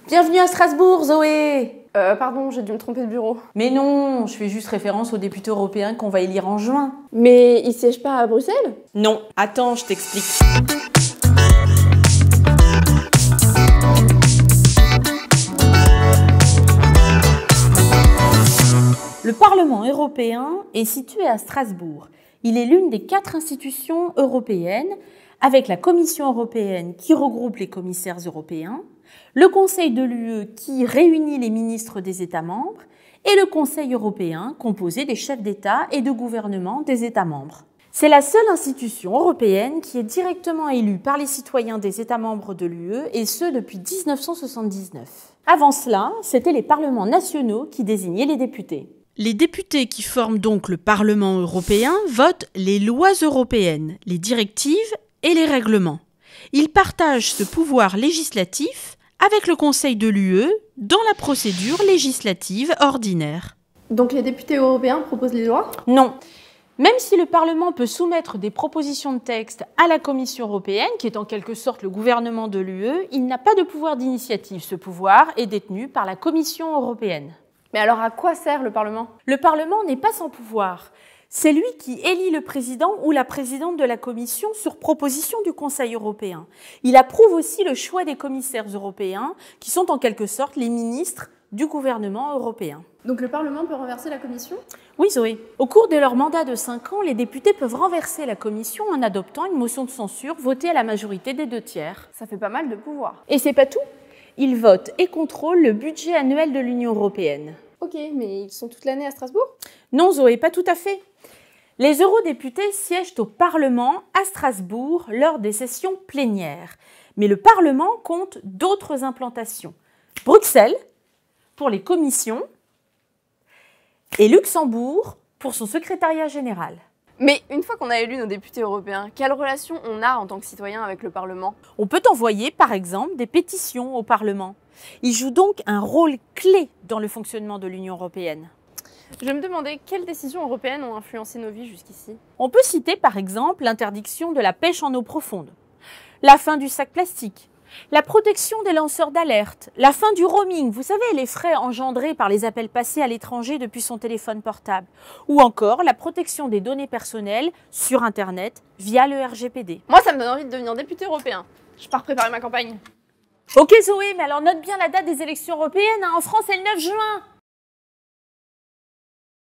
Bienvenue à Strasbourg, Zoé! Pardon, j'ai dû me tromper de bureau. Mais non, je fais juste référence aux députés européens qu'on va élire en juin. Mais ils siègent pas à Bruxelles? Non, attends, je t'explique. Le Parlement européen est situé à Strasbourg. Il est l'une des 4 institutions européennes, avec la Commission européenne qui regroupe les commissaires européens, le Conseil de l'UE qui réunit les ministres des États membres et le Conseil européen composé des chefs d'État et de gouvernement des États membres. C'est la seule institution européenne qui est directement élue par les citoyens des États membres de l'UE et ce depuis 1979. Avant cela, c'étaient les parlements nationaux qui désignaient les députés. Les députés qui forment donc le Parlement européen votent les lois européennes, les directives et les règlements. Ils partagent ce pouvoir législatif avec le Conseil de l'UE dans la procédure législative ordinaire. Donc les députés européens proposent les lois? Non. Même si le Parlement peut soumettre des propositions de texte à la Commission européenne, qui est en quelque sorte le gouvernement de l'UE, il n'a pas de pouvoir d'initiative. Ce pouvoir est détenu par la Commission européenne. Mais alors à quoi sert le Parlement? Le Parlement n'est pas sans pouvoir. C'est lui qui élit le président ou la présidente de la Commission sur proposition du Conseil européen. Il approuve aussi le choix des commissaires européens, qui sont en quelque sorte les ministres du gouvernement européen. Donc le Parlement peut renverser la Commission? Oui, Zoé. Au cours de leur mandat de 5 ans, les députés peuvent renverser la Commission en adoptant une motion de censure votée à la majorité des 2/3. Ça fait pas mal de pouvoir. Et c'est pas tout. Ils votent et contrôlent le budget annuel de l'Union européenne. Ok, mais ils sont toute l'année à Strasbourg? Non, Zoé, pas tout à fait. Les eurodéputés siègent au Parlement à Strasbourg lors des sessions plénières. Mais le Parlement compte d'autres implantations. Bruxelles, pour les commissions, et Luxembourg, pour son secrétariat général. Mais une fois qu'on a élu nos députés européens, quelle relation on a en tant que citoyen avec le Parlement? On peut envoyer, par exemple, des pétitions au Parlement. Ils jouent donc un rôle clé dans le fonctionnement de l'Union européenne. Je me demandais quelles décisions européennes ont influencé nos vies jusqu'ici. On peut citer par exemple l'interdiction de la pêche en eau profonde, la fin du sac plastique, la protection des lanceurs d'alerte, la fin du roaming, vous savez, les frais engendrés par les appels passés à l'étranger depuis son téléphone portable, ou encore la protection des données personnelles sur Internet via le RGPD. Moi, ça me donne envie de devenir député européen. Je pars préparer ma campagne. Ok Zoé, mais alors note bien la date des élections européennes, hein. En France c'est le 9 juin.